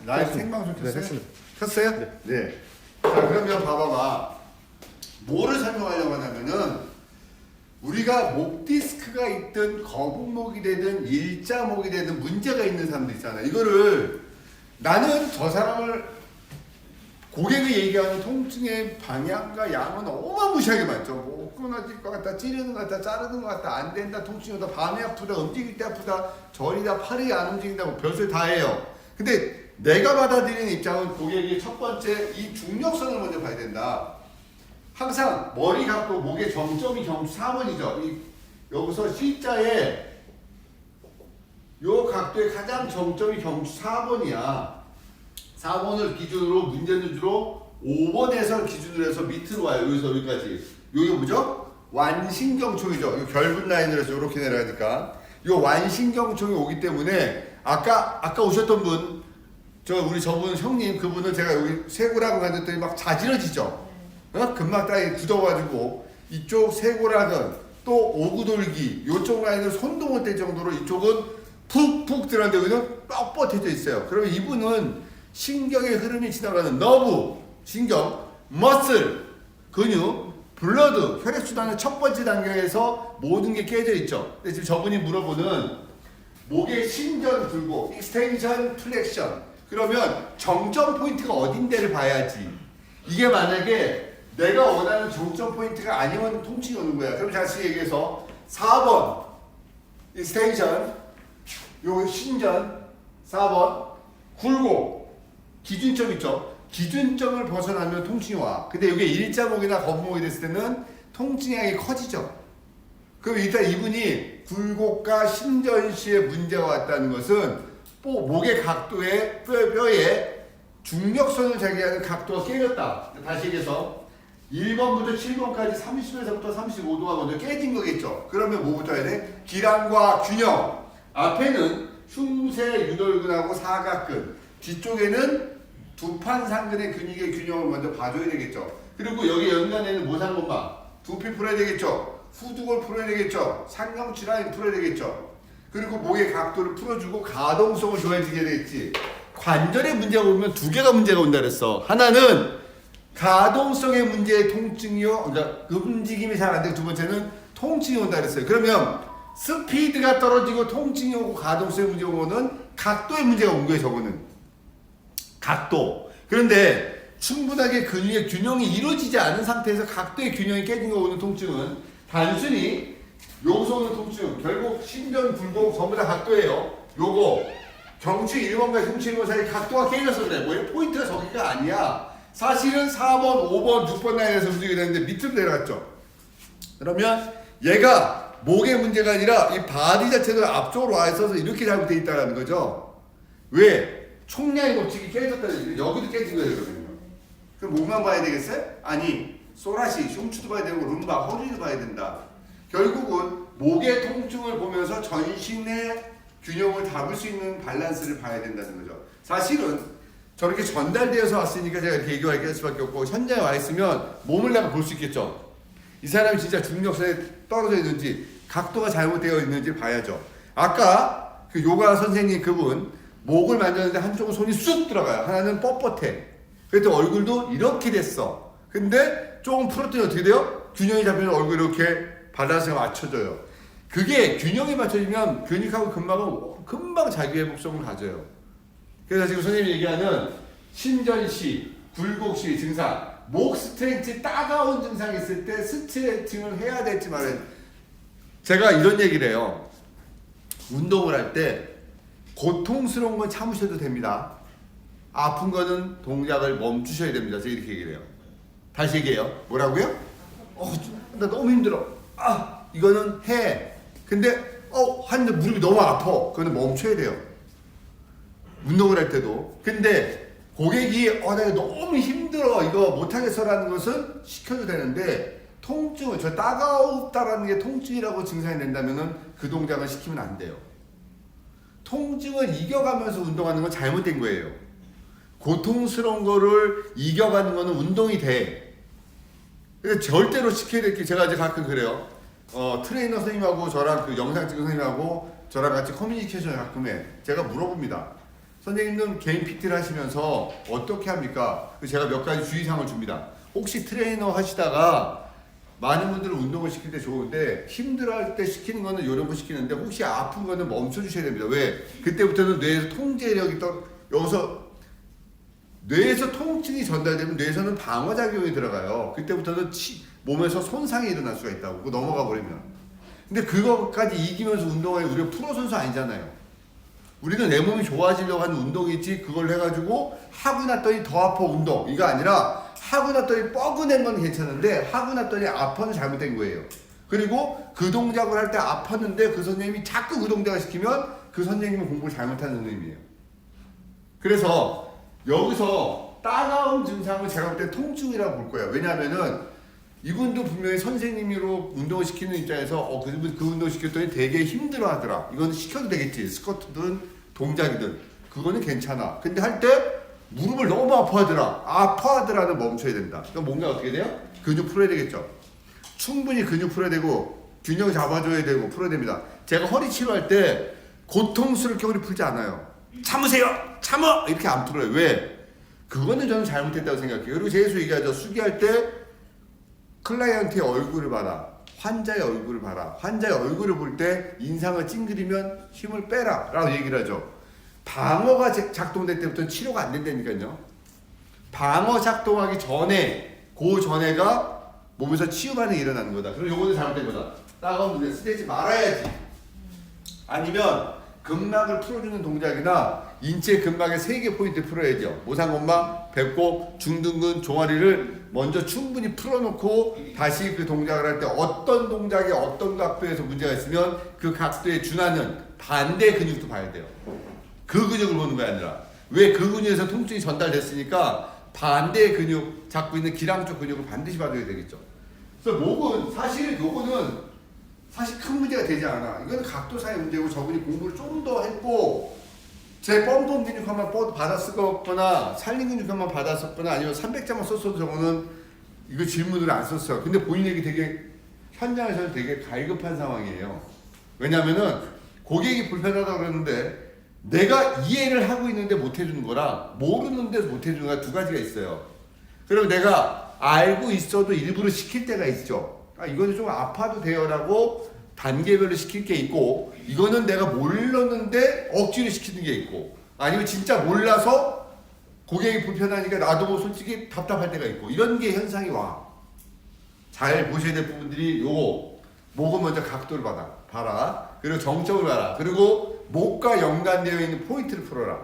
라이브 생방송 켰어요? 네, 했습니다. 켰어요? 네. 네. 자, 그러면 봐봐봐. 뭐를 설명하려고 하냐면은 우리가 목 디스크가 있든 거북목이 되든 일자목이 되든 문제가 있는 사람들 있잖아. 이거를 나는 저 사람을 고객이 얘기하는 통증의 방향과 양은 어마무시하게 많죠. 뭐 끊어질 것 같다, 찌르는 것 같다, 자르는 것 같다, 안 된다, 통증이 오다, 밤에 아프다, 움직일 때 아프다, 저리다, 팔이 안 움직인다, 뭐 별소리 다 해요. 근데 내가 받아들이는 입장은 고객이 첫 번째 이 중력선을 먼저 봐야 된다. 항상 머리 각도, 목의 정점이 경추 4번이죠. 여기서 C자에 요 각도의 가장 정점이 경추 4번이야. 4번을 기준으로 문제는 주로 5번에서 기준으로 해서 밑으로 와요. 여기서 여기까지. 여기 뭐죠? 완신경총이죠. 이 결분 라인으로 해서 이렇게 내려가니까 이 완신경총이 오기 때문에 아까 오셨던 분, 우리 저분 형님, 그분은 제가 여기 쇄골하고 가졌더니 막 자지러지죠. 금막 따위 굳어가지고 이쪽 쇄골하건 또 오구돌기 요쪽 라인을 손동을 뗄 정도로 이쪽은 푹푹 들어갔는데 여기는 뻣뻣해져 있어요. 그러면 이분은 신경의 흐름이 지나가는 너브, 신경, 머슬, 근육, 블러드, 혈액순환의 첫 번째 단계에서 모든 게 깨져 있죠. 근데 지금 저분이 물어보는 목의 신전 굴곡, 익스텐션, 플렉션. 그러면 정점 포인트가 어딘데를 봐야지. 이게 만약에 내가 원하는 정점 포인트가 아니면 통증이 오는 거야. 그럼 다시 얘기해서 4번 익스텐션, 요 신전, 4번 굴곡, 기준점 있죠. 기준점을 벗어나면 통증이 와. 근데 이게 일자목이나 거북목이 됐을 때는 통증의 양이 커지죠. 그럼 일단 이분이 굴곡과 신전시에 문제가 왔다는 것은 목의 각도에 뼈에 중력선을 자기하는 각도가 깨졌다. 다시 얘기해서 1번부터 7번까지 30에서부터 35도가 먼저 깨진 거겠죠. 그러면 뭐부터 해야 돼? 기량과 균형. 앞에는 흉쇄 유돌근하고 사각근, 뒤쪽에는 두판상근의 근육의 균형을 먼저 봐줘야 되겠죠. 그리고 여기 연관에는 모상건막, 두피 풀어야 되겠죠. 후두골 풀어야 되겠죠. 상경추 라인 풀어야 되겠죠. 그리고 목의 각도를 풀어주고 가동성을 좋아지게 되겠지. 관절에 문제가 오면 두 개가 문제가 온다 그랬어. 하나는 가동성의 문제의 통증이요. 그러니까 움직임이 잘 안 되고, 두 번째는 통증이 온다 그랬어요. 그러면 스피드가 떨어지고 통증이 오고 가동성의 문제가 오는 각도의 문제가 온 거예요. 저거는 각도. 그런데 충분하게 근육의 균형이 이루어지지 않은 상태에서 각도의 균형이 깨진 거 오는 통증은 단순히 여기서 오는 통증, 결국 신전, 굴곡 전부 다 각도예요. 요거 경추 1번과 경추 1번 사이 각도가 깨져서 그래. 뭐 포인트가 저기가 아니야. 사실은 4번, 5번, 6번 라인에서 움직이게 되는데 밑으로 내려갔죠. 그러면 얘가 목의 문제가 아니라 이 바디 자체도 앞쪽으로 와 있어서 이렇게 잘못되어 있다는 거죠. 왜? 총량의 법칙이 깨졌다는 얘기죠. 여기도 깨진 거예요, 그러면. 그럼 목만 봐야 되겠어요? 아니, 소라시, 흉추도 봐야 되고 룸바, 허리도 봐야 된다. 결국은 목의 통증을 보면서 전신의 균형을 잡을 수 있는 밸런스를 봐야 된다는 거죠. 사실은 저렇게 전달되어서 왔으니까 제가 이렇게 얘기할 수밖에 없고, 현장에 와 있으면 몸을 내가 볼 수 있겠죠. 이 사람이 진짜 중력선에 떨어져 있는지 각도가 잘못되어 있는지 봐야죠. 아까 그 요가 선생님 그분 목을 만졌는데 한쪽은 손이 쑥 들어가요. 하나는 뻣뻣해. 그래도 얼굴도 이렇게 됐어. 근데 조금 풀었더니 어떻게 돼요? 균형이 잡히면 얼굴이 이렇게 밸런스가 맞춰져요. 그게 균형이 맞춰지면 근육하고 근막은 금방 자기 회복성을 가져요. 그래서 지금 선생님이 얘기하는 신전시, 굴곡시 증상, 목 스트레칭 따가운 증상이 있을 때 스트레칭을 해야 될지 말아야 돼. 제가 이런 얘기를 해요. 운동을 할 때 고통스러운 건 참으셔도 됩니다. 아픈 거는 동작을 멈추셔야 됩니다. 제가 이렇게 얘기를 해요. 다시 얘기해요. 뭐라고요? 나 너무 힘들어. 이거는 해. 근데 하는데 무릎이 너무 아파. 그거는 멈춰야 돼요. 운동을 할 때도. 근데 고객이 나 너무 힘들어, 이거 못하겠어라는 것은 시켜도 되는데, 통증을, 저 따가웠다라는 게 통증이라고 증상이 된다면은 그 동작을 시키면 안 돼요. 통증을 이겨가면서 운동하는 건 잘못된 거예요. 고통스러운 거를 이겨가는 거는 운동이 돼. 근데 절대로 시켜야 될 게, 제가 이제 가끔 그래요. 트레이너 선생님하고 저랑 그 영상 찍은 선생님하고 저랑 같이 커뮤니케이션을 가끔 해. 제가 물어봅니다. 선생님은 개인 PT를 하시면서 어떻게 합니까? 제가 몇 가지 주의사항을 줍니다. 혹시 트레이너 하시다가 많은 분들은 운동을 시킬 때 좋은데 힘들어할 때 시키는 거는 이런 거 시키는데 혹시 아픈 거는 멈춰 주셔야 됩니다. 왜? 그때부터는 뇌에서 통제력이 여기서 뇌에서 통증이 전달되면 뇌에서는 방어작용이 들어가요. 그때부터는 몸에서 손상이 일어날 수가 있다고 넘어가 버리면. 근데 그거까지 이기면서 운동하는 우리가 프로 선수 아니잖아요. 우리는 내 몸이 좋아지려고 하는 운동이지 그걸 해가지고 하고 났더니 더 아파 운동 이거 아니라 하고 났더니 뻐근한 건 괜찮은데 하고 났더니 아파는 잘못된 거예요. 그리고 그 동작을 할 때 아팠는데 그 선생님이 자꾸 그 동작을 시키면 그 선생님은 공부를 잘못하는 선생님이에요. 그래서 여기서 따가운 증상을 제가 볼 때 통증이라고 볼 거예요. 왜냐하면은 이분도 분명히 선생님으로 운동을 시키는 입장에서 그 운동 시켰더니 되게 힘들어 하더라. 이건 시켜도 되겠지. 스쿼트든 동작이든 그거는 괜찮아. 근데 할 때 무릎을 너무 아파하더라는 멈춰야 된다. 그럼 뭔가 어떻게 돼요? 근육 풀어야 되겠죠. 충분히 근육 풀어야 되고 균형 잡아줘야 되고 풀어야 됩니다. 제가 허리 치료할 때 고통스럽게 허리 풀지 않아요. 참으세요! 참어! 이렇게 안 풀어요. 왜? 그거는 저는 잘못했다고 생각해요. 그리고 제수 얘기하죠. 수기할 때 클라이언트의 얼굴을 봐라. 환자의 얼굴을 봐라. 환자의 얼굴을 볼 때 인상을 찡그리면 힘을 빼라 라고 얘기를 하죠. 방어가 작동될 때부터는 치료가 안 된다니까요. 방어 작동하기 전에 그 전에가 몸에서 치유 반응이 일어나는 거다. 그럼 요거는 잘못된 거다. 따가운 물에 쓰대지 말아야지. 아니면 근막을 풀어주는 동작이나 인체 근막의 3개 포인트 풀어야죠. 모상건막, 배꼽, 중둔근, 종아리를 먼저 충분히 풀어놓고 다시 그 동작을 할 때 어떤 동작에 어떤 각도에서 문제가 있으면 그 각도에 준하는 반대 근육도 봐야 돼요. 그 근육을 보는 게 아니라 왜 그 근육에서 통증이 전달됐으니까 반대 근육 잡고 있는 기랑 쪽 근육을 반드시 봐줘야 되겠죠. 그래서 목은 사실 요거는 사실 큰 문제가 되지 않아. 이건 각도사의 문제고 저분이 공부를 좀 더 했고 제 뻔뻔 근육 한번 받았었거나 살린 근육 한번 받았었거나 아니면 300자만 썼어도 저거는 이거 질문을 안 썼어요. 근데 본인에게 되게 현장에서는 되게 갈급한 상황이에요. 왜냐면은 고객이 불편하다고 그러는데 내가 이해를 하고 있는데 못 해주는 거랑 모르는데 못 해주는 거랑 두 가지가 있어요. 그럼 내가 알고 있어도 일부러 시킬 때가 있죠. 이거는 좀 아파도 돼요라고 단계별로 시킬 게 있고 이거는 내가 몰랐는데 억지로 시키는 게 있고 아니면 진짜 몰라서 고객이 불편하니까 나도 뭐 솔직히 답답할 때가 있고 이런 게 현상이 와. 잘 보셔야 될 부분들이 요거 목은 먼저 각도를 봐라. 그리고 정점을 봐라. 그리고 목과 연관되어 있는 포인트를 풀어라.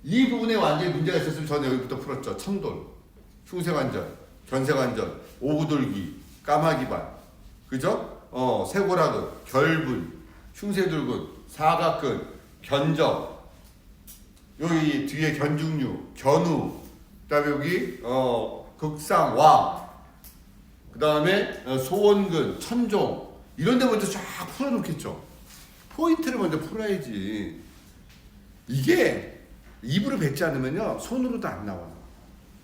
이 부분에 완전히 문제가 있었으면 저는 여기부터 풀었죠. 천돌, 흉쇄관절, 견쇄관절, 오구돌기, 까마귀반, 그죠? 쇄골하근, 결분, 흉쇄둘근, 사각근, 견적, 여기 뒤에 견중류, 견우, 그다음에 여기 극상, 와, 그다음에 소원근, 천종 이런 데 먼저 쫙 풀어놓겠죠. 포인트를 먼저 풀어야지. 이게 입으로 뱉지 않으면요 손으로도 안 나와요.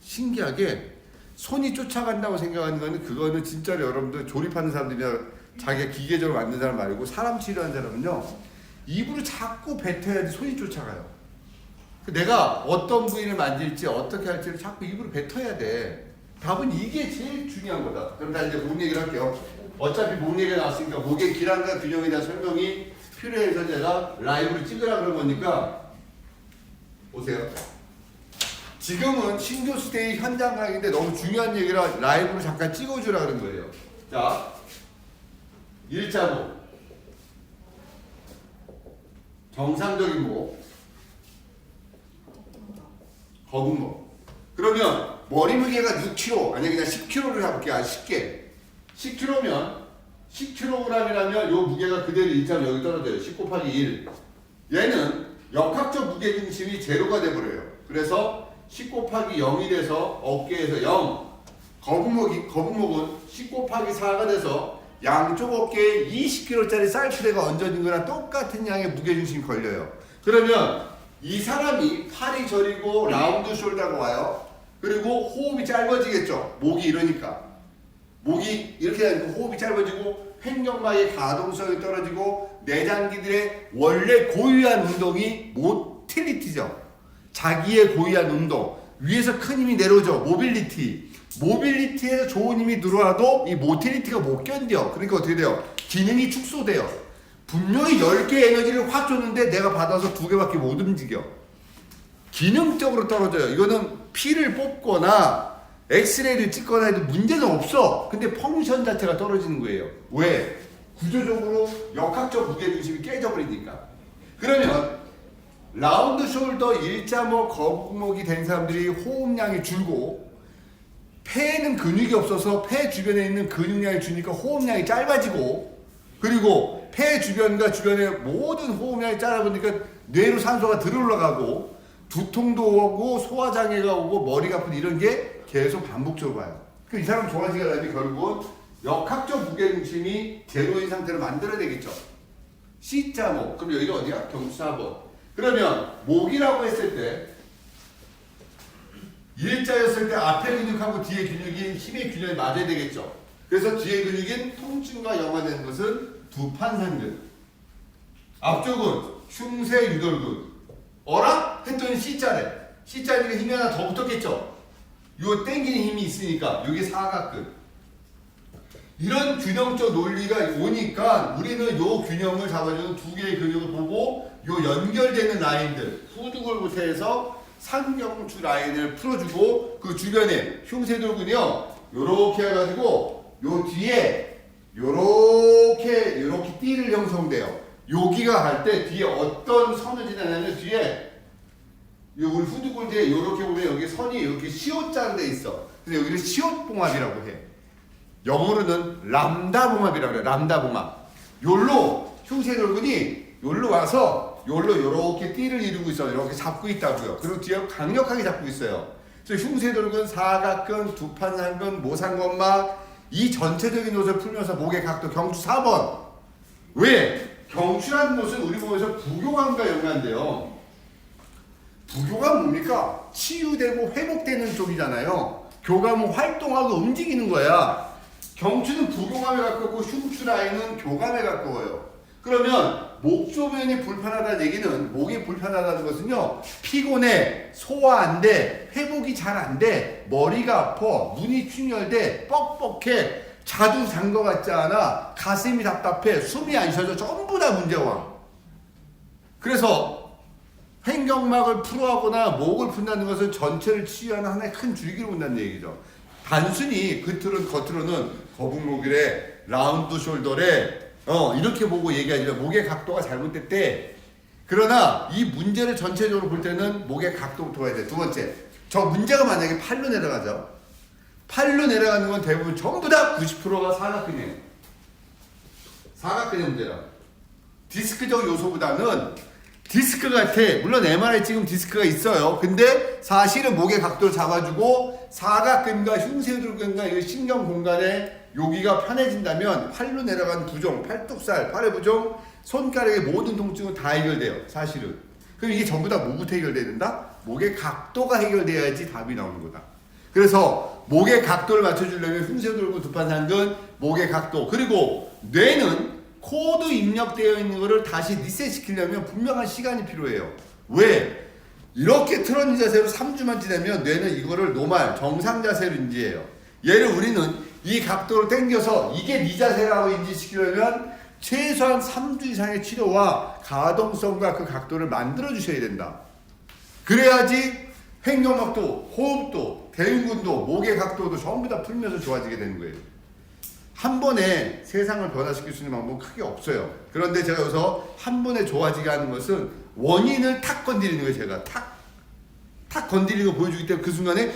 신기하게 손이 쫓아간다고 생각하는 거는 그거는 진짜로 여러분들 조립하는 사람들이나 자기가 기계적으로 만든 사람 말고 사람 치료하는 사람은요 입으로 자꾸 뱉어야지 손이 쫓아가요. 내가 어떤 부위를 만질지 어떻게 할지를 자꾸 입으로 뱉어야 돼. 답은 이게 제일 중요한 거다. 그럼 나 이제 목 얘기를 할게요. 어차피 목 얘기가 나왔으니까 목의 기량과 균형에 대한 설명이 필요해서 제가 라이브를 찍으라 그런 거니까 보세요. 지금은 신교수대의 현장 강의인데 너무 중요한 얘기라 라이브로 잠깐 찍어주라 그런 거예요. 자, 일자목, 정상적인 목, 거북목. 그러면 머리 무게가 6kg, 아니 그냥 10kg를 잡을게요. 쉽게. 10kg면 10kg이라면 요 무게가 그대로 일자로 여기 떨어져요. 10 곱하기 1. 얘는 역학적 무게중심이 제로가 돼버려요. 그래서 10 곱하기 0이 돼서 어깨에서 0. 거북목은 10 곱하기 4가 돼서 양쪽 어깨에 20kg짜리 쌀트레가 얹어진 거랑 똑같은 양의 무게중심이 걸려요. 그러면 이 사람이 팔이 저리고 라운드 숄더가 와요. 그리고 호흡이 짧아지겠죠. 목이 이러니까. 목이 이렇게 하니까 호흡이 짧아지고 횡격막의 가동성이 떨어지고 내장기들의 원래 고유한 운동이 못 모틸리티죠. 자기의 고유한 운동. 위에서 큰 힘이 내려오죠. 모빌리티. 모빌리티에서 좋은 힘이 들어와도 이 모틸리티가 못 견뎌. 그러니까 어떻게 돼요? 기능이 축소돼요. 분명히 10개의 에너지를 확 줬는데 내가 받아서 2개밖에 못 움직여. 기능적으로 떨어져요. 이거는 피를 뽑거나 엑스레이를 찍거나 해도 문제는 없어. 근데 펑션 자체가 떨어지는 거예요. 왜? 구조적으로 역학적 무게중심이 깨져버리니까. 그러면 라운드 숄더 일자목 거북목이 된 사람들이 호흡량이 줄고 폐에는 근육이 없어서 폐 주변에 있는 근육량이 주니까 호흡량이 짧아지고, 그리고 폐 주변과 주변의 모든 호흡량이 짧아지니까 뇌로 산소가 들어올라가고 두통도 오고 소화장애가 오고 머리가 아픈 이런 게 계속 반복적으로 와요. 이 사람 좋아지게 하려면 결국은 역학적 무게중심이 제로인 상태를 만들어야 되겠죠. C자목. 그럼 여기가 어디야? 경추 4번. 그러면 목이라고 했을 때 일자였을 때 앞에 근육하고 뒤에 근육이 힘의 균형이 맞아야 되겠죠. 그래서 뒤에 근육인 통증과 연관되는 것은 두판상근. 앞쪽은 흉쇄 유돌근. 어라? 했더니 C자래. C자니까 힘이 하나 더 붙었겠죠. 요 땡기는 힘이 있으니까 여기 사각근. 이런 균형적 논리가 오니까 우리는 요 균형을 잡아주는 2개의 근육을 보고 요 연결되는 라인들 후두골부터 해서 상경추 라인을 풀어주고 그 주변에 흉쇄돌근이요 요렇게 해가지고 요 뒤에 요렇게 띠를 형성돼요. 여기가 갈 때 뒤에 어떤 선을 지나냐면 뒤에 요 우리 후두골 뒤에 요렇게 보면 여기 선이 이렇게 시옷자로 돼 있어. 근데 여기를 시옷봉합이라고 해. 영어로는 람다 봉합이라고 그래. 람다 봉합. 요로 흉쇄돌근이 요로 와서 요로 요렇게 띠를 이루고 있어. 이렇게 잡고 있다고요. 그리고 뒤에 강력하게 잡고 있어요. 그래서 흉쇄돌근, 사각근, 두판상근, 모상건막 이 전체적인 옷을 풀면서 목의 각도 경추 4번. 왜? 경추라는 곳은 우리 몸에서 부교감과 연관돼요. 부교감 뭡니까? 치유되고 회복되는 쪽이잖아요. 교감은 활동하고 움직이는 거야. 경추는 부교감에 가깝고 흉추 라인은 교감에 가까워요. 그러면 목 조변이 불편하다는 얘기는 목이 불편하다는 것은요. 피곤해, 소화 안 돼, 회복이 잘 안 돼, 머리가 아파, 눈이 충혈돼, 뻑뻑해, 자주 잔 것 같지 않아, 가슴이 답답해, 숨이 안 쉬어져. 전부 다 문제와. 그래서 횡격막을 풀어하거나 목을 푼다는 것은 전체를 치유하는 하나의 큰 줄기를 본다는 얘기죠. 단순히 겉으로는 거북목이래, 라운드 숄더래, 이렇게 보고 얘기하지만 목의 각도가 잘못됐대. 그러나 이 문제를 전체적으로 볼 때는 목의 각도부터 봐야 돼. 두 번째, 저 문제가 만약에 팔로 내려가죠. 팔로 내려가는 건 대부분 전부 다 90%가 사각근이에요. 사각근의 문제라. 디스크적 요소보다는 디스크 같아. 물론 MRI 찍으면 디스크가 있어요. 근데 사실은 목의 각도를 잡아주고 사각근과 흉쇄돌근과 이 신경 공간에 여기가 편해진다면 팔로 내려가는 부종, 팔뚝살, 팔의 부종, 손가락의 모든 통증은 다 해결돼요. 사실은. 그럼 이게 전부 다 뭐부터 해결돼야 된다? 목의 각도가 해결돼야지 답이 나오는 거다. 그래서 목의 각도를 맞춰주려면 흉쇄돌근, 두판상근, 목의 각도, 그리고 뇌는 코드 입력되어 있는 거를 다시 리셋시키려면 분명한 시간이 필요해요. 왜? 이렇게 틀어진 자세로 3주만 지나면 뇌는 이거를 노말, 정상 자세로 인지해요. 얘를 우리는 이 각도를 당겨서 이게 네 자세라고 인지시키려면 최소한 3주 이상의 치료와 가동성과 그 각도를 만들어 주셔야 된다. 그래야지 횡격막도, 호흡도, 대흉근도, 목의 각도도 전부 다 풀면서 좋아지게 되는 거예요. 한 번에 세상을 변화시킬 수 있는 방법은 크게 없어요. 그런데 제가 여기서 한 번에 좋아지게 하는 것은 원인을 탁 건드리는 거예요. 제가 탁 건드리고 보여주기 때문에 그 순간에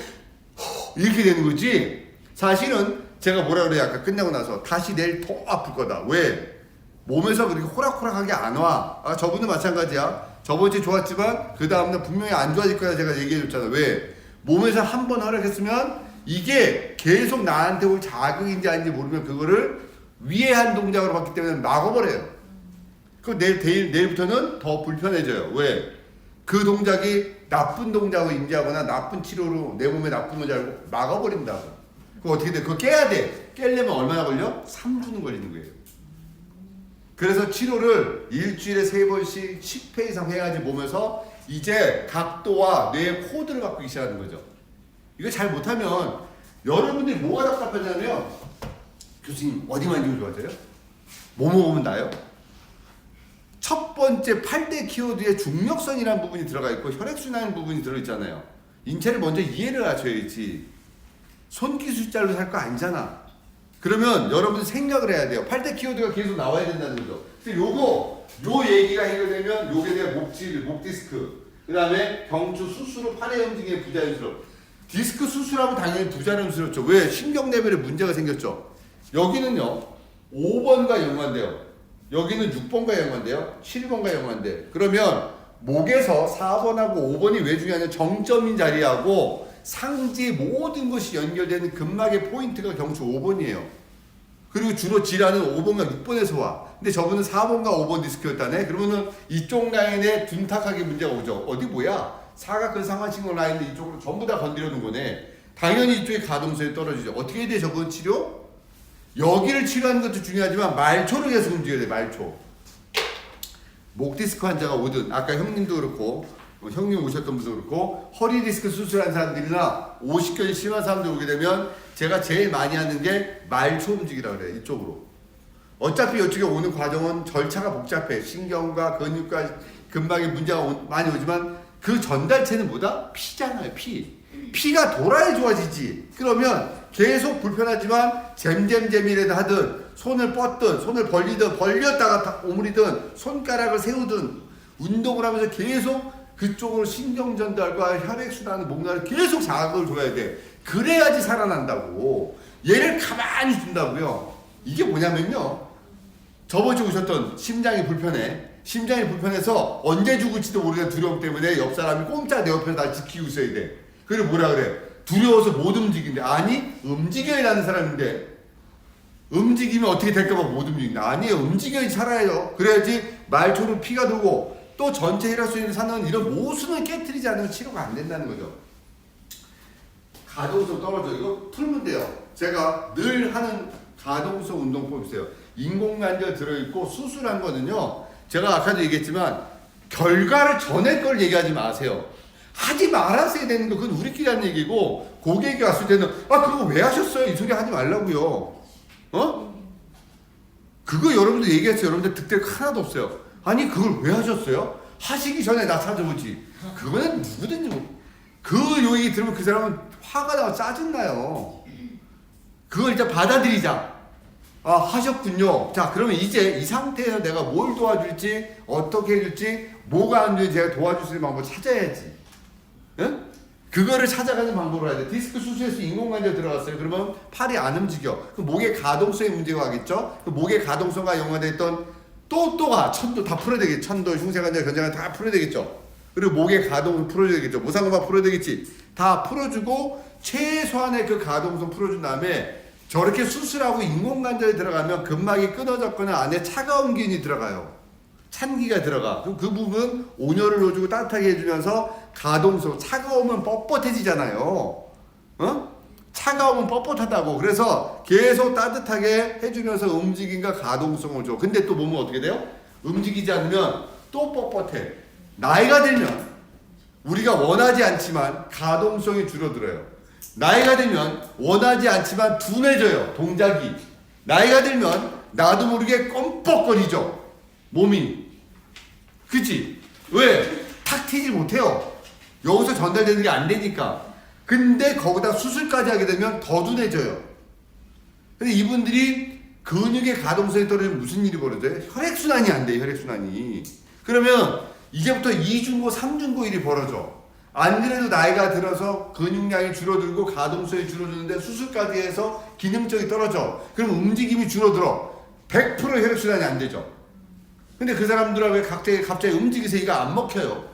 이렇게 되는 거지. 사실은 제가 뭐라 그래요? 아까 끝나고 나서 다시 내일 더 아플 거다. 왜? 몸에서 그렇게 호락호락하게 안 와. 저분도 마찬가지야. 저번 주에 좋았지만 그 다음날 분명히 안 좋아질 거야. 제가 얘기해 줬잖아. 왜? 몸에서 한 번 허락했으면 이게 계속 나한테 올 자극인지 아닌지 모르면 그거를 위해한 동작으로 봤기 때문에 막아버려요. 그럼 내일부터는 더 불편해져요. 왜? 그 동작이 나쁜 동작으로 인지하거나 나쁜 치료로 내 몸에 나쁜 건지 알고 막아버린다고. 그거 어떻게 돼? 그거 깨야 돼. 깨려면 얼마나 걸려? 3주는 걸리는 거예요. 그래서 치료를 일주일에 3번씩 10회 이상 해야지 몸에서 이제 각도와 뇌의 코드를 바꾸기 시작하는 거죠. 이거 잘 못하면 여러분들이 뭐가 답답하냐면 교수님 어디 만지고 좋아져요? 뭐 먹으면 나요? 첫 번째 8대 키워드에 중력선이라는 부분이 들어가 있고 혈액순환 부분이 들어있잖아요. 인체를 먼저 이해를 하셔야지. 손기술자로 살 거 아니잖아. 그러면 여러분들 생각을 해야 돼요. 8대 키워드가 계속 나와야 된다는 거죠. 그래서 요 얘기가 해결되면 요게 대한 목 디스크, 그 다음에 경추 수술로 팔의 움직임이 부자연스러워. 디스크 수술하면 당연히 부자연스럽죠. 왜? 신경 레벨에 문제가 생겼죠. 여기는요 5번과 연관돼요. 여기는 6번과 연관돼요. 7번과 연관돼. 그러면 목에서 4번하고 5번이 왜 중요하냐? 정점인 자리하고 상지 모든 것이 연결되는 근막의 포인트가 경추 5번이에요. 그리고 주로 질환은 5번과 6번에서 와. 근데 저분은 4번과 5번 디스크였다네. 그러면은 이쪽 라인에 둔탁하게 문제가 오죠. 어디 뭐야? 사각근 상하신경 라인을 이쪽으로 전부 다 건드려 놓은 거네. 당연히 이쪽에 가동성이 떨어지죠. 어떻게 해야 돼? 저건 치료? 여기를 치료하는 것도 중요하지만 말초를 계속 움직여야 돼. 말초. 목 디스크 환자가 오든 아까 형님도 그렇고 형님 오셨던 분도 그렇고 허리 디스크 수술한 사람들이나 50견이 심한 사람들 오게 되면 제가 제일 많이 하는 게 말초 움직이라고 그래요. 이쪽으로. 어차피 이쪽에 오는 과정은 절차가 복잡해. 신경과 근육과 근막에 문제가 많이 오지만 그 전달체는 뭐다? 피잖아요. 피가 돌아야 좋아지지. 그러면 계속 불편하지만 잼잼잼이라도 하든 손을 뻗든 손을 벌리든 벌렸다가 오므리든 손가락을 세우든 운동을 하면서 계속 그쪽으로 신경 전달과 혈액순환, 목날을 계속 자극을 줘야 돼. 그래야지 살아난다고. 얘를 가만히 둔다고요. 이게 뭐냐면요. 저번 주에 오셨던 심장이 불편해. 심장이 불편해서 언제 죽을지도 모르는 두려움 때문에 옆 사람이 꼼짝 내 옆에서 날 지키고 있어야 돼. 그리고 뭐라 그래? 두려워서 못 움직인대. 아니, 움직여야 하는 사람인데. 움직이면 어떻게 될까봐 못 움직인다. 아니에요. 움직여야지 살아요. 그래야지 말초로 피가 돌고 또 전체 혈액순환이 사는 이런 모순을 깨트리지 않으면 치료가 안 된다는 거죠. 가동성 떨어져. 이거 풀면 돼요. 제가 늘 하는 가동성 운동법 있어요. 인공관절 들어있고 수술한 거는요. 제가 아까도 얘기했지만 결과를 전에 걸 얘기하지 마세요. 하지 말았어야 되는 거 그건 우리끼리 하는 얘기고 고객이 왔을 때는 그거 왜 하셨어요? 이 소리 하지 말라고요. 그거 여러분들 얘기했어요. 여러분들 득될 거 하나도 없어요. 아니 그걸 왜 하셨어요? 하시기 전에 나 찾아보지. 그거는 누구든지 그 얘기 들으면 그 사람은 화가 나고 짜증나요. 그걸 일단 받아들이자. 하셨군요. 자 그러면 이제 이 상태에서 내가 뭘 도와줄지 어떻게 해줄지 뭐가 안 되는지 제가 도와줄 수 있는 방법을 찾아야지. 응? 그거를 찾아가는 방법으로 해야 돼. 디스크 수술에서 인공관절 들어갔어요. 그러면 팔이 안 움직여. 그 목의 가동성에 문제가 가겠죠. 그 목의 가동성과 연관됐던 또가 천도 다 풀어야 되겠죠. 천도, 흉쇄관절, 견장관 다 풀어야 되겠죠. 그리고 목의 가동을 풀어줘야 되겠죠. 모상관만 풀어야 되겠지. 다 풀어주고 최소한의 그 가동성 풀어준 다음에 저렇게 수술하고 인공관절에 들어가면 근막이 끊어졌거나 안에 차가운 기운이 들어가요. 찬기가 들어가. 그럼 그 부분 온열을 넣어주고 따뜻하게 해주면서 가동성, 차가우면 뻣뻣해지잖아요. 차가우면 뻣뻣하다고. 그래서 계속 따뜻하게 해주면서 움직임과 가동성을 줘. 근데 또 몸은 어떻게 돼요? 움직이지 않으면 또 뻣뻣해. 나이가 들면 우리가 원하지 않지만 가동성이 줄어들어요. 나이가 들면 원하지 않지만 둔해져요. 동작이. 나이가 들면 나도 모르게 껌뻑거리죠. 몸이. 그치? 왜? 탁 튀지 못해요. 여기서 전달되는 게 안 되니까. 근데 거기다 수술까지 하게 되면 더 둔해져요. 근데 이분들이 근육의 가동성이 떨어지면 무슨 일이 벌어져요? 혈액순환이 안 돼요. 혈액순환이. 그러면 이제부터 2중고 3중고 일이 벌어져. 안 그래도 나이가 들어서 근육량이 줄어들고 가동성이 줄어드는데 수술까지 해서 기능적이 떨어져. 그럼 움직임이 줄어들어. 100% 혈액순환이 안 되죠. 근데 그 사람들하고 갑자기 움직이세요. 이거 안 먹혀요.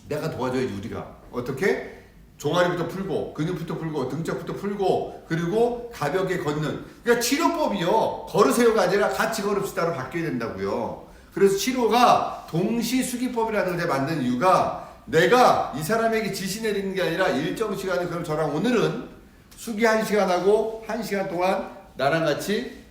내가 도와줘야지 우리가. 어떻게? 종아리부터 풀고 근육부터 풀고 등짝부터 풀고 그리고 가볍게 걷는. 그러니까 치료법이요. 걸으세요가 아니라 같이 걸읍시다로 바뀌어야 된다고요. 그래서 치료가 동시수기법이라는 데 만든 이유가 내가 이 사람에게 지시 내리는 게 아니라 일정 시간에 그럼 저랑 오늘은 수기 1시간 하고 1시간 동안 나랑 같이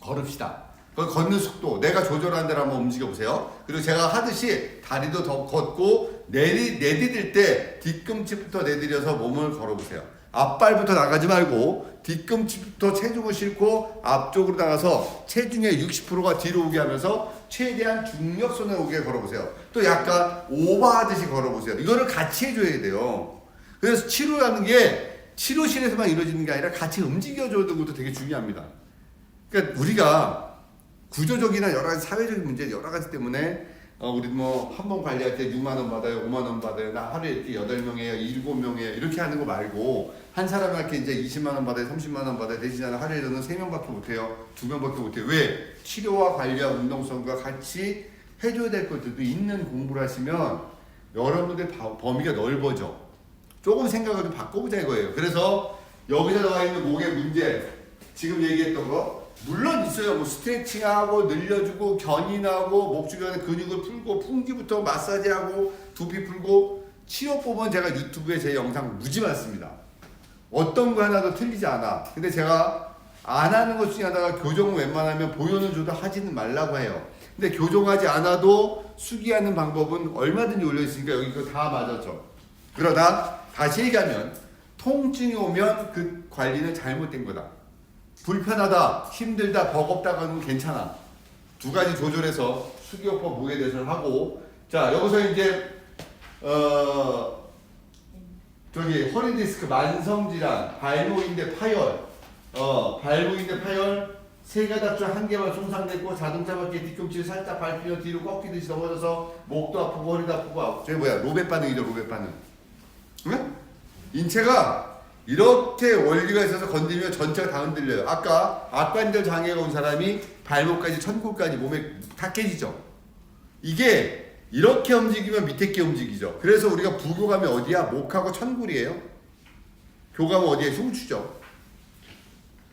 걸읍시다. 그 걷는 속도 내가 조절하는 대로 한번 움직여 보세요. 그리고 제가 하듯이 다리도 더 걷고 내디딜 때 뒤꿈치부터 내디뎌서 몸을 걸어보세요. 앞발부터 나가지 말고 뒤꿈치부터 체중을 싣고 앞쪽으로 나가서 체중의 60%가 뒤로 오게 하면서 최대한 중력선에 오게 걸어보세요. 또 약간 오버하듯이 걸어보세요. 이거를 같이 해줘야 돼요. 그래서 치료라는 게 치료실에서만 이루어지는 게 아니라 같이 움직여줘야 되는 것도 되게 중요합니다. 그러니까 우리가 구조적이나 여러 가지 사회적인 문제 여러 가지 때문에 우리 뭐 한 번 관리할 때 6만 원 받아요, 5만 원 받아요, 나 하루에 이렇게 8명이에요, 7명이에요 이렇게 하는 거 말고 한 사람한테 이제 20만 원 받아요, 30만 원 받아요 대신에 하루에 저는 3명밖에 못해요, 2명밖에 못해요. 왜? 치료와 관리와 운동성과 같이 해줘야 될 것들도 있는 공부를 하시면 여러분들 범위가 넓어져. 조금 생각을 좀 바꿔보자 이거예요. 그래서 여기서 나와 있는 목의 문제 지금 얘기했던 거 물론 있어요. 뭐 스트레칭하고 늘려주고 견인하고 목 주변에 근육을 풀고 풍기부터 마사지하고 두피 풀고 치료법은 제가 유튜브에 제 영상 무지 많습니다. 어떤 거 하나도 틀리지 않아. 근데 제가 안 하는 것 중에 하나가 교정을 웬만하면 보여는 줘도 하지는 말라고 해요. 근데 교정하지 않아도 수기하는 방법은 얼마든지 올려있으니까 여기 그거 다 맞았죠. 그러나 다시 얘기하면 통증이 오면 그 관리는 잘못된 거다. 불편하다, 힘들다, 버겁다 하는 건 괜찮아. 두 가지 조절해서 수기요법 무게 대처를 하고, 자 여기서 이제 저기 허리 디스크 만성 질환, 발목인대 파열, 발목인대 파열 세 가닥 중 한 개만 손상됐고 자동차 바퀴 뒤꿈치를 살짝 밟히며 뒤로 꺾이듯이 넘어져서 목도 아프고 허리도 아프고 저게 뭐야? 로베 반응이죠, 로베 반응. 응? 인체가 이렇게 원리가 있어서 건드리면 전체가 다 흔들려요. 아까 악관절 장애가 온 사람이 발목까지 천골까지 몸에 다 깨지죠. 이게 이렇게 움직이면 밑에 게 움직이죠. 그래서 우리가 부교감이 어디야? 목하고 천골이에요. 교감은 어디에? 흉추죠.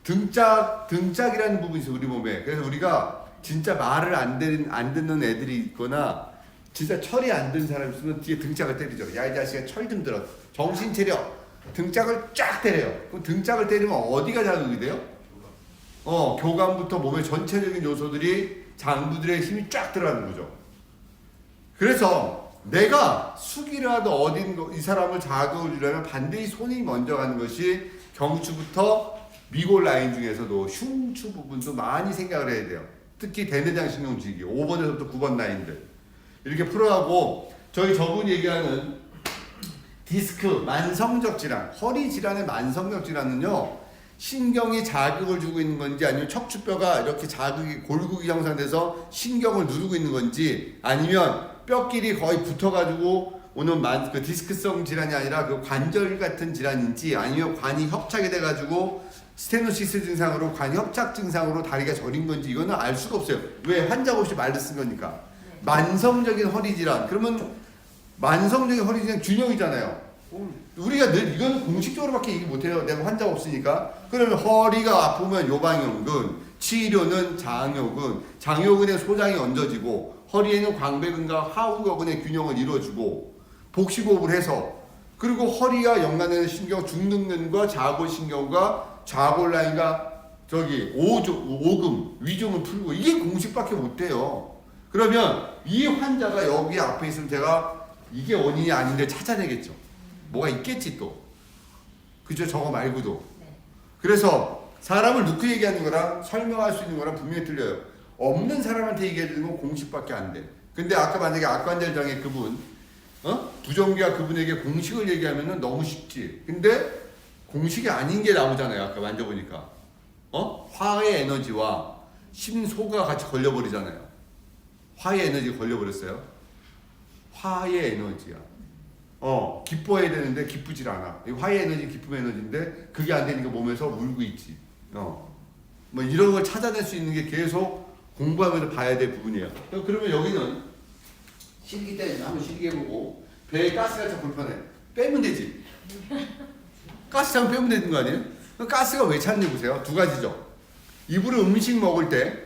등짝이라는 부분이 있어요, 우리 몸에. 그래서 우리가 진짜 말을 안 듣는 애들이 있거나 진짜 철이 안 든 사람이 있으면 뒤에 등짝을 때리죠. 야 이 자식아 철 좀 들어. 정신 차려. 등짝을 쫙 때려요. 그럼 등짝을 때리면 어디가 자극이 돼요? 교감부터 몸의 전체적인 요소들이 장부들의 힘이 쫙 들어가는 거죠. 그래서 내가 수기를 하든 어딘 이 사람을 자극을 주려면 반드시 손이 먼저 가는 것이 경추부터 미골 라인 중에서도 흉추 부분도 많이 생각을 해야 돼요. 특히 대내장 신경줄기 5번에서부터 9번 라인들 이렇게 풀어가고 저분이 얘기하는 디스크, 만성적 질환, 허리 질환의 만성적 질환은요 신경이 자극을 주고 있는 건지 아니면 척추뼈가 이렇게 자극이 골격이 형성돼서 신경을 누르고 있는 건지 아니면 뼈끼리 거의 붙어가지고 오는 그 디스크성 질환이 아니라 그 관절 같은 질환인지 아니면 관이 협착이 돼가지고 스테노시스 증상으로 관 협착 증상으로 다리가 저린 건지 이거는 알 수가 없어요. 왜? 환자가 없이 말을 쓴 거니까. 만성적인 허리 질환 그러면 만성적인 허리 질환 균형이잖아요. 우리가 늘 이거는 공식적으로밖에 얘기 못해요. 내가 환자가 없으니까. 그러면 허리가 아프면 요방형근, 치료는 장요근, 장요근의 소장이 얹어지고 허리에는 광배근과 하우여근의 균형을 이루어주고 복식호흡을 해서 그리고 허리와 연관되는 신경 중둔근과 좌골신경과 좌골라인과 저기 오금, 위중을 풀고 이게 공식밖에 못돼요. 그러면 이 환자가 여기 앞에 있으면 제가 이게 원인이 아닌데 찾아내겠죠. 뭐가 있겠지 또. 그죠? 저거 말고도. 그래서 사람을 놓고 얘기하는 거랑 설명할 수 있는 거랑 분명히 틀려요. 없는 사람한테 얘기해주는 건 공식밖에 안 돼. 근데 아까 만약에 악관절 장애 그분, 부정기가 그분에게 공식을 얘기하면은 너무 쉽지. 근데 공식이 아닌 게 나오잖아요. 아까 만져보니까. 화의 에너지와 심소가 같이 걸려버리잖아요. 화의 에너지가 걸려버렸어요. 화의 에너지야. 기뻐해야 되는데 기쁘질 않아. 화의 에너지, 기쁨의 에너지인데 그게 안 되니까 몸에서 울고 있지. 뭐 이런 걸 찾아낼 수 있는 게 계속 공부하면서 봐야 될 부분이에요. 그러면 여기는 실기 때 한번 실기해보고 배에 가스가 참 불편해. 빼면 되지. 가스장 빼면 되는 거 아니에요? 가스가 왜 찼는지 보세요. 두 가지죠. 입으로 음식 먹을 때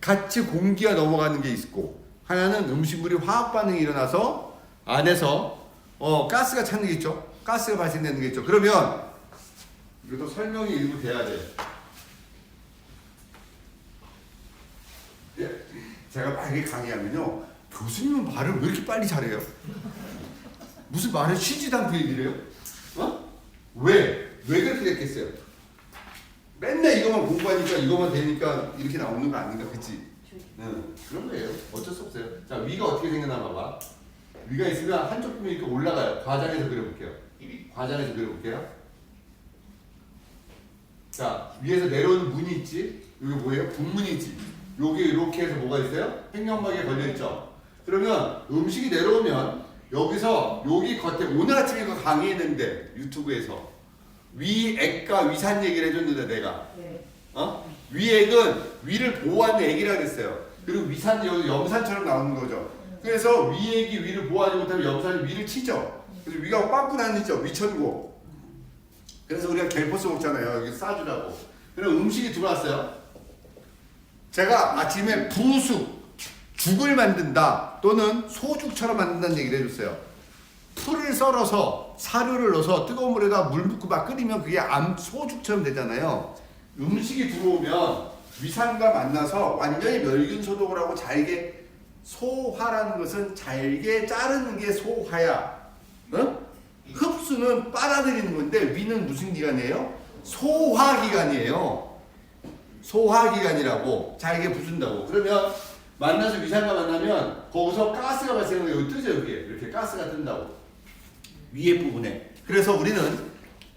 같이 공기가 넘어가는 게 있고 하나는 음식물이 화학 반응이 일어나서 안에서 가스가 차는 게 있죠. 가스가 발생되는 게 있죠. 그러면 이것도 설명이 일부 돼야 돼. 제가 만약에 강의하면요, 교수님은 말을 왜 이렇게 빨리 잘해요? 무슨 말을 쉬지도 않고 얘기를 해요? 왜 그렇게 됐겠어요? 맨날 이것만 공부하니까 이것만 되니까 이렇게 나오는 거 아닌가, 그치? 그런 거예요. 어쩔 수 없어요. 자, 위가 어떻게 생겼나 봐봐. 위가 있으면 한쪽 부분이 이렇게 올라가요. 과장해서 그려볼게요. 과장해서 그려볼게요. 자, 위에서 내려오는 문이 있지? 여기 뭐예요? 분문이 있지? 여기 이렇게 해서 뭐가 있어요? 횡령막에 걸려있죠? 그러면 음식이 내려오면 여기서 여기 겉에 오늘 아침에 그 강의했는데 유튜브에서 위액과 위산 얘기를 해줬는데 내가 위액은 위를 보호하는 액이라 그랬어요. 그리고 위산 여기 염산처럼 나오는 거죠. 그래서 위액이 위를 보호하지 못하면 염산이 위를 치죠. 그래서 위가 빵꾸 나는죠. 위천고. 그래서 우리가 갤포스 먹잖아요. 여기 싸주라고. 그럼 음식이 들어왔어요. 제가 아침에 죽을 만든다 또는 소죽처럼 만든다는 얘기를 해줬어요. 풀을 썰어서 사료를 넣어서 뜨거운 물에다 물 붓고 막 끓이면 그게 소죽처럼 되잖아요. 음식이 들어오면 위산과 만나서 완전히 멸균 소독을 하고 잘게, 소화라는 것은 잘게 자르는 게 소화야. 흡수는 빨아들이는 건데 위는 무슨 기관이에요? 소화기관이에요. 소화기관이라고 잘게 부순다고. 그러면 만나서 위산과 만나면 거기서 가스가 발생하는 게 여기 뜨죠. 여기 이렇게 가스가 뜬다고. 위에 부분에. 그래서 우리는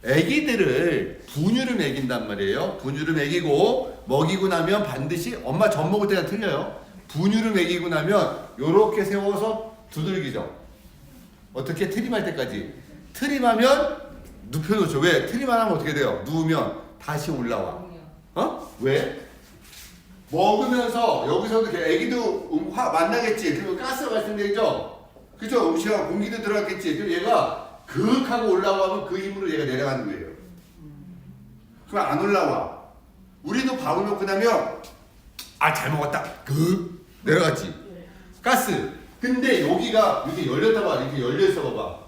애기들을 분유를 먹인단 말이에요. 분유를 먹이고 먹이고 나면 반드시 엄마 젖 먹을 때가 틀려요. 분유를 먹이고 나면 요렇게 세워서 두들기죠. 어떻게? 트림할 때까지. 트림하면 눕혀놓죠. 왜? 트림 안 하면 어떻게 돼요? 누우면 다시 올라와. 왜? 먹으면서 여기서도 애기도 만나겠지. 그리고 가스가 발생되죠. 그죠? 음식하고 공기도 들어갔겠지. 그럼 얘가 그윽하고 올라가면 그 힘으로 얘가 내려가는 거예요. 그럼 안 올라와. 우리도 밥을 먹고 나면 잘 먹었다. 내려갔지. 가스. 근데 여기가 이렇게 열렸다 봐. 이렇게 열려있어 봐봐.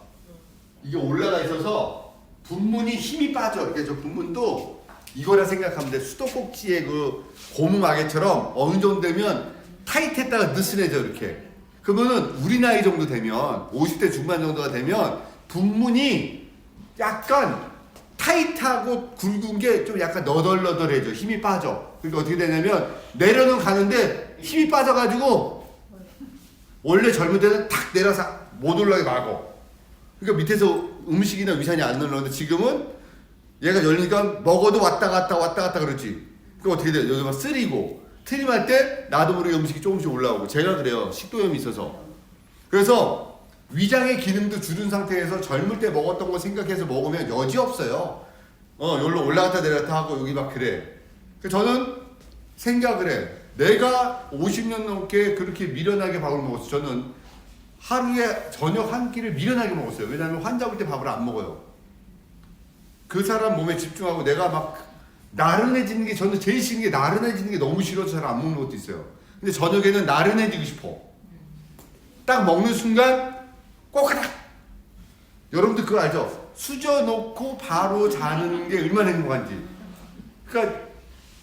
이게 올라가 있어서 분문이 힘이 빠져. 그러니까 저 분문도 이거라 생각하면 돼. 수도꼭지의 그 고무마개처럼 어느 정도 되면 타이트했다가 느슨해져 이렇게. 그러면은 우리 나이 정도 되면 50대 중반 정도가 되면 분문이 약간 타이트하고 굵은 게 좀 약간 너덜너덜해져. 힘이 빠져. 그러니까 어떻게 되냐면 내려는 가는데 힘이 빠져가지고 원래 젊을 때는 탁 내려서 못 올라가게 막어. 그러니까 밑에서 음식이나 위산이 안 올라오는데 지금은 얘가 열리니까 먹어도 왔다 갔다 그러지. 그럼 어떻게 돼요? 여기가 쓰리고 트림할 때 나도 모르게 음식이 조금씩 올라오고. 제가 그래요. 식도염이 있어서. 그래서 위장의 기능도 줄은 상태에서 젊을 때 먹었던 거 생각해서 먹으면 여지 없어요. 여기로 올라갔다 내려갔다 하고 여기 막 그래. 저는 생각을 해. 내가 50년 넘게 그렇게 미련하게 밥을 먹었어. 저는 하루에 저녁 한 끼를 미련하게 먹었어요. 왜냐하면 환자 올 때 밥을 안 먹어요. 그 사람 몸에 집중하고 내가 막 나른해지는 게, 저는 제일 싫은 게 나른해지는 게 너무 싫어서 잘 안 먹는 것도 있어요. 근데 저녁에는 나른해지고 싶어. 딱 먹는 순간 꼬까닥. 여러분들 그거 알죠? 수저놓고 바로 자는 게 얼마나 행복한지. 그러니까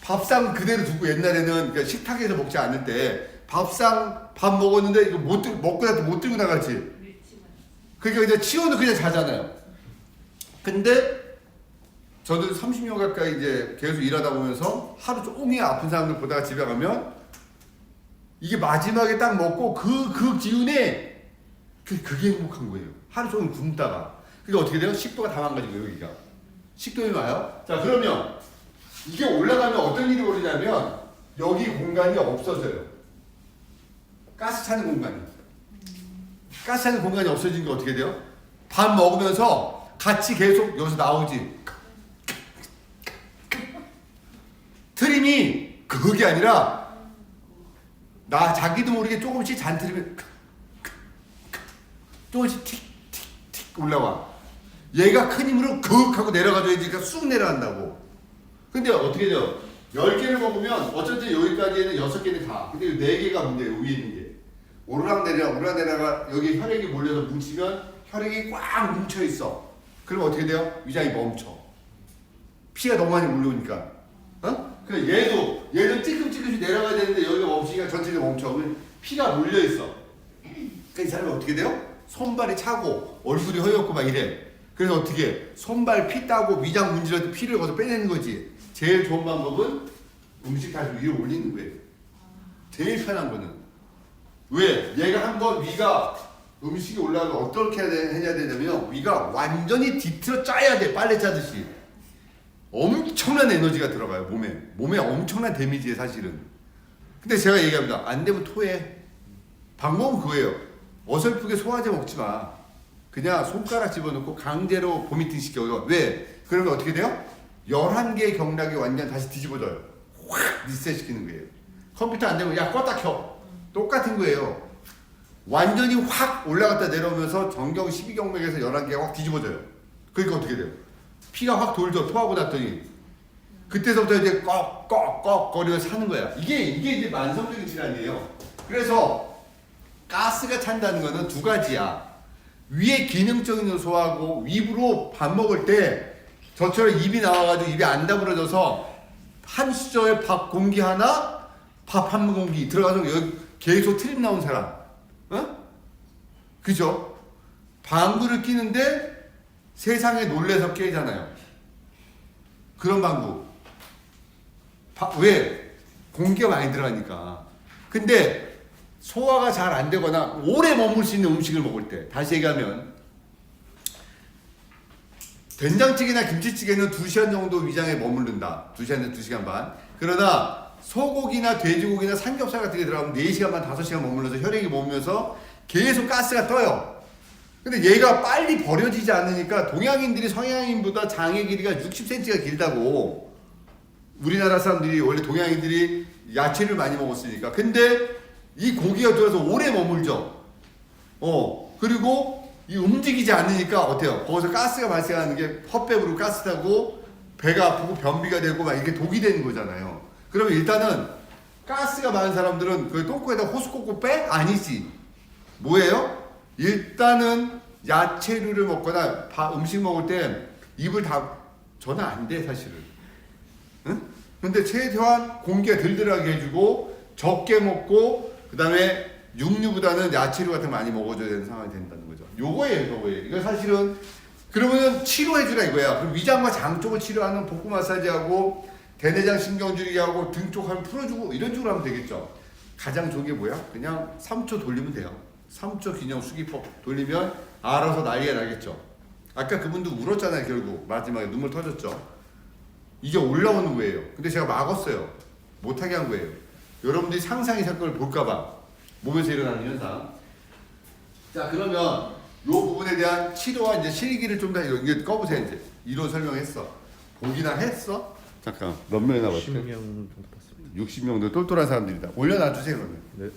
밥상 그대로 두고 옛날에는 그러니까 식탁에서 먹지 않을 때 밥상 밥 먹었는데 이거 먹고 나서 못 들고 나가지. 그러니까 이제 치워도 그냥 자잖아요. 근데 저도 30년 가까이 이제 계속 일하다 보면서 하루 종일 아픈 사람들 보다가 집에 가면 이게 마지막에 딱 먹고 그 기운에 그게 행복한 거예요. 하루 종일 굶다가. 그러니까 어떻게 돼요? 식도가 다 망가지고 여기가. 식도염이 와요. 자, 그러면 이게 올라가면 어떤 일이 벌어지냐면 여기 공간이 없어져요. 가스 차는 공간이. 가스 차는 공간이 없어지는 게 어떻게 돼요? 밥 먹으면서 같이 계속 여기서 나오지. 트림이 그게 아니라 자기도 모르게 조금씩 잔트림이 조금씩 틱틱틱 올라와. 얘가 큰 힘으로 그윽하고 내려가줘야지. 그러니까 쑥 내려간다고. 근데 어떻게 돼요? 10개를 먹으면 어쨌든 여기까지는 6개는 다. 근데 4개가 문제예요. 위에 있는 게. 오르락내리가 여기 혈액이 몰려서 뭉치면 혈액이 꽉 뭉쳐있어. 그럼 어떻게 돼요? 위장이 멈춰. 피가 너무 많이 몰려오니까. 그 얘도 찌끔찌끔씩 내려가야 되는데 여기가 멈추니까 전체적으로 멈춰. 그러면 피가 몰려 있어. 그러니까 이 사람이 어떻게 돼요? 손발이 차고 얼굴이 허옇고 막 이래. 그래서 어떻게 해? 손발 피 따고 위장 문질러도 피를 거기서 빼내는 거지. 제일 좋은 방법은 음식 다시 위로 올리는 거예요. 제일 편한 거는. 왜? 얘가 한번 위가 음식이 올라가면 어떻게 해야 되냐면 위가 완전히 뒤틀어 짜야 돼. 빨래 짜듯이. 엄청난 에너지가 들어가요. 몸에 엄청난 데미지에 사실은. 근데 제가 얘기합니다. 안 되면 토해. 방법은 그거예요. 어설프게 소화제 먹지 마. 그냥 손가락 집어넣고 강제로 보미팅 시켜요. 왜? 그러면 어떻게 돼요? 11개의 경락이 완전 다시 뒤집어져요. 확 리셋 시키는 거예요. 컴퓨터 안 되면 야 껐다 켜. 똑같은 거예요. 완전히 확 올라갔다 내려오면서 정경 12경맥에서 11개가 확 뒤집어져요. 그러니까 어떻게 돼요? 피가 확 돌죠. 토하고 났더니. 그때서부터 이제 꺽꺽꺽 거리고 사는 거야. 이게 이제 만성적인 질환이에요. 그래서 가스가 찬다는 거는 두 가지야. 위에 기능적인 요소하고 위부로 밥 먹을 때 저처럼 입이 나와가지고 입이 안 다물어져서 한 수저에 밥 공기 하나, 밥 한 공기 들어가서 여기 계속 트림 나온 사람. 그죠? 방구를 끼는데 세상에 놀래서 깨잖아요. 그런 방구. 왜? 공기가 많이 들어가니까. 근데 소화가 잘 안 되거나 오래 머물 수 있는 음식을 먹을 때, 다시 얘기하면 된장찌개나 김치찌개는 2시간 정도 위장에 머무른다. 2시간에서 2시간 반. 그러나 소고기나 돼지고기나 삼겹살 같은 게 들어가면 4시간 반, 5시간 머물러서 혈액이 머물면서 계속 가스가 떠요. 근데 얘가 빨리 버려지지 않으니까 동양인들이 서양인보다 장의 길이가 60cm가 길다고. 우리나라 사람들이 원래 동양인들이 야채를 많이 먹었으니까. 근데 이 고기가 들어서 오래 머물죠. 그리고 이 움직이지 않으니까 어때요? 거기서 가스가 발생하는 게 헛배부로 가스 타고 배가 아프고 변비가 되고 막 이게 독이 되는 거잖아요. 그러면 일단은 가스가 많은 사람들은 그 똥꼬에다 호수 꽂고 빼? 아니지. 뭐예요? 일단은 야채류를 먹거나 음식 먹을 때 입을 다 저는 안 돼 사실은. 응? 근데 최대한 공기가 들들하게 해주고 적게 먹고 그 다음에 육류보다는 야채류 같은 거 많이 먹어줘야 되는 상황이 된다는 거죠. 요거예요. 이거 사실은 그러면 치료해주라 이거야. 그럼 위장과 장 쪽을 치료하는 복부 마사지하고 대내장 신경줄이하고 등 쪽 하면 풀어주고 이런 식으로 하면 되겠죠. 가장 좋은 게 뭐야? 그냥 3초 돌리면 돼요. 3초 균형 수기법 돌리면 알아서 난리가 나겠죠. 아까 그분도 울었잖아요. 결국 마지막에 눈물 터졌죠. 이게 올라오는 거예요. 근데 제가 막았어요. 못하게 한 거예요. 여러분들이 상상의 사건을 볼까봐 몸에서 일어나는 현상. 자, 그러면 요 부분에 대한 치료와 이제 실기를 좀 더 이게 꺼보세요. 이제 이론 설명했어. 보기나 했어? 잠깐 몇 명이나 봤어요? 60명 정도 봤습니다. 60명도 똘똘한 사람들이다. 올려놔 주세요 그러면. 네.